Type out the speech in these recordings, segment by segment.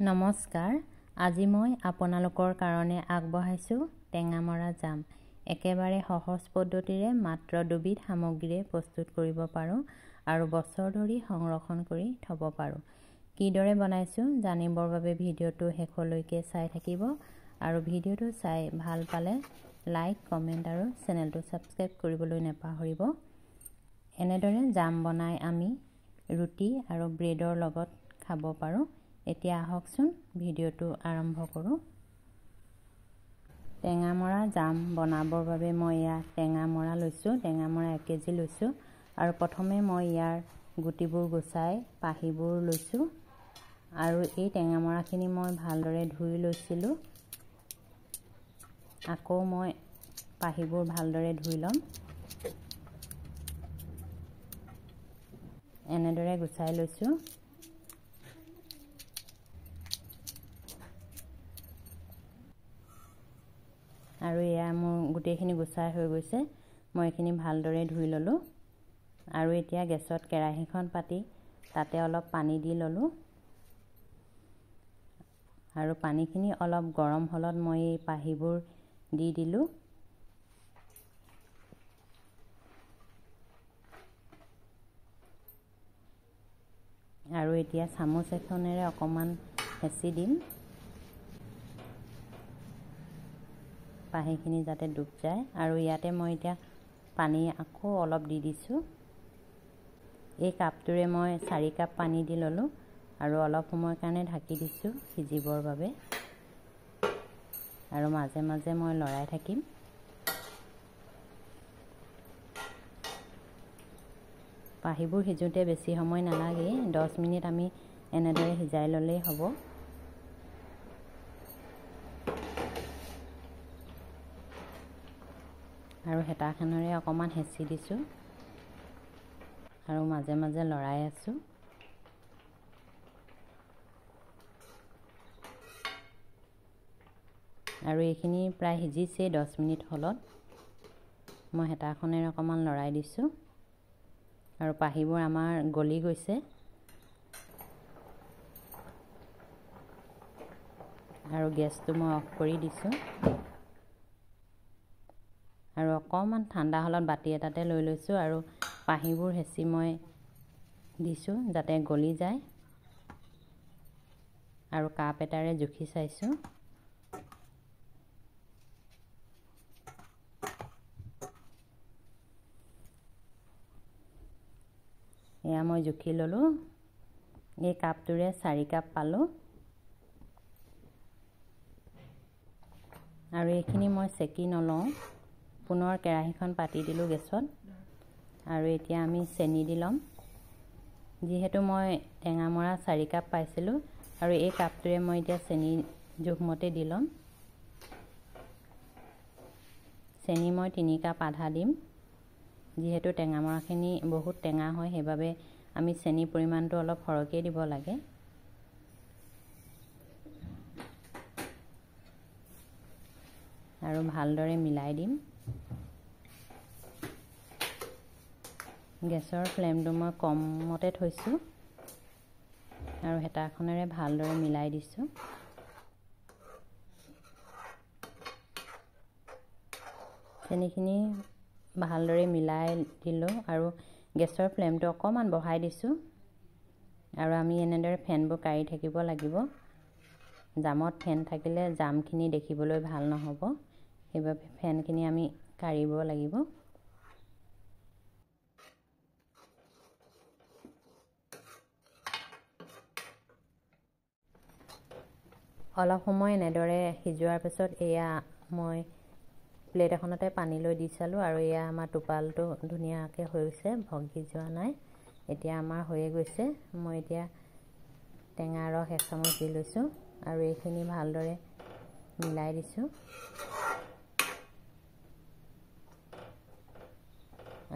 নমস্কাৰ। আজি মই আপোনালোকৰ কাৰণে আগবঢ়াইছোঁ টেঙামৰা জাম। একেবাৰে সহজ পদ্ধতিৰে মাত্ৰ দুবিধ সামগ্ৰীৰে প্ৰস্তুত কৰিব পাৰোঁ আৰু বছৰ ধৰি সংৰক্ষণ কৰি থ'ব পাৰোঁ। কিদৰে বনাইছোঁ জানিবৰ বাবে ভিডিঅ'টো শেষলৈকে চাই থাকিব আৰু ভিডিঅ'টো চাই ভাল পালে লাইক, কমেণ্ট আৰু চেনেলটো ছাবস্ক্ৰাইব কৰিবলৈ নাপাহৰিব। এনেদৰে জাম বনাই আমি ৰুটি আৰু ব্ৰেডৰ লগত খাব পাৰোঁ। এতিয়া আহকচোন ভিডিঅ'টো আৰম্ভ কৰোঁ। টেঙামৰা জাম বনাবৰ বাবে মই ইয়াত টেঙামৰা লৈছোঁ। টেঙামৰা 1 কেজি লৈছোঁ আৰু প্ৰথমে মই ইয়াৰ গুটিবোৰ গুচাই পাহিবোৰ লৈছোঁ আৰু এই টেঙামৰাখিনি মই ভালদৰে ধুই লৈছিলোঁ। আকৌ মই পাহিবোৰ ভালদৰে ধুই ল'ম। এনেদৰে গুচাই লৈছোঁ। আৰু এয়া মোৰ গোটেইখিনি গুচাই হৈ গৈছে। মই এইখিনি ভালদৰে ধুই ল'লোঁ আৰু এতিয়া গেছত কেৰাহীখন পাতি তাতে অলপ পানী দি ল'লোঁ আৰু পানীখিনি অলপ গৰম হ'লত মই এই পাহিবোৰ দি দিলোঁ। আৰু এতিয়া চামুচ এখনেৰে অকণমান হেঁচি দিম, পাহিখিনি যাতে ডুব যায়। আৰু ইয়াতে মই এতিয়া পানী আকৌ অলপ দি দিছোঁ। এই কাপটোৰে মই 4 কাপ পানী দি ল'লোঁ আৰু অলপ সময়ৰ কাৰণে ঢাকি দিছোঁ সিজিবৰ বাবে আৰু মাজে মাজে মই লৰাই থাকিম। পাহিবোৰ সিজোঁতে বেছি সময় নালাগে, 10 মিনিট আমি এনেদৰে সিজাই ল'লেই হ'ব। আৰু হেতাখনেৰে অকণমান হেঁচি দিছোঁ আৰু মাজে মাজে লৰাই আছোঁ। আৰু এইখিনি প্ৰায় সিজিছে 10 মিনিট হ'লত। মই হেতাখনেৰে অকণমান লৰাই দিছোঁ আৰু পাহিবোৰ আমাৰ গলি গৈছে। আৰু গেছটো মই অফ কৰি দিছোঁ আৰু অকণমান ঠাণ্ডা হ'লত বাতি এটাতে লৈ লৈছোঁ আৰু পাহিবোৰ হেঁচি মই দিছোঁ যাতে গলি যায় আৰু কাপ এটাৰে জুখি চাইছোঁ। এয়া মই জুখি ল'লোঁ। এই কাপটোৰে 4 কাপ পালোঁ আৰু এইখিনি মই চেকি নলওঁ। পুনৰ কেৰাহীখন পাতি দিলোঁ গেছত আৰু এতিয়া আমি চেনি দি ল'ম। যিহেতু মই টেঙামৰা 4 কাপ পাইছিলোঁ আৰু এই কাপটোৰে মই এতিয়া চেনি জোখমতে দি ল'ম। চেনি মই 3 কাপ আধা দিম। যিহেতু টেঙামৰাখিনি বহুত টেঙা হয়, সেইবাবে আমি চেনিৰ পৰিমাণটো অলপ সৰহকৈ দিব লাগে। আৰু ভালদৰে মিলাই দিম। গেছৰ ফ্লেমটো মই কমতে থৈছোঁ আৰু হেতাখনেৰে ভালদৰে মিলাই দিছোঁ। চেনিখিনি ভালদৰে মিলাই দিলোঁ আৰু গেছৰ ফ্লেমটো অকণমান বঢ়াই দিছোঁ আৰু আমি এনেদৰে ফেনবোৰ কাঢ়ি থাকিব লাগিব। জামত ফেন থাকিলে জামখিনি দেখিবলৈ ভাল নহ'ব, সেইবাবে ফেনখিনি আমি কাঢ়িব লাগিব। অলপ সময় এনেদৰে সিজোৱাৰ পিছত এয়া মই প্লেট এখনতে পানী লৈ দি চালোঁ আৰু এয়া আমাৰ টোপালটো ধুনীয়াকৈ হৈছে, ভগি যোৱা নাই। এতিয়া আমাৰ হৈয়ে গৈছে। মই এতিয়া টেঙা ৰস 1 চামুচ দি লৈছোঁ আৰু এইখিনি ভালদৰে মিলাই দিছোঁ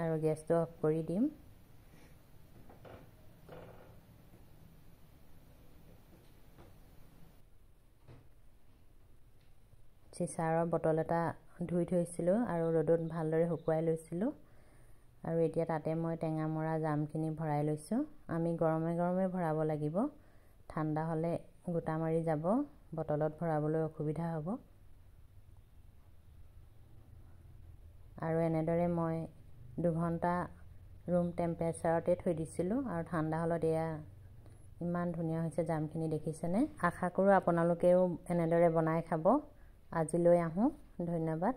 আৰু গেছটো অফ কৰি দিম। চিচাৰৰ বটল এটা ধুই থৈছিলোঁ আৰু ৰ'দত ভালদৰে শুকুৱাই লৈছিলোঁ আৰু এতিয়া তাতে মই টেঙামৰা জামখিনি ভৰাই লৈছোঁ। আমি গৰমে গৰমে ভৰাব লাগিব, ঠাণ্ডা হ'লে গোটা মাৰি যাব, বটলত ভৰাবলৈ অসুবিধা হ'ব। আৰু এনেদৰে মই 2 ঘণ্টা ৰুম টেম্পাৰেচাৰতে থৈ দিছিলোঁ আৰু ঠাণ্ডা হ'লত এয়া ইমান ধুনীয়া হৈছে জামখিনি, দেখিছেনে? আশা কৰোঁ আপোনালোকেও এনেদৰে বনাই খাব। আজিলৈ আহোঁ, ধন্যবাদ।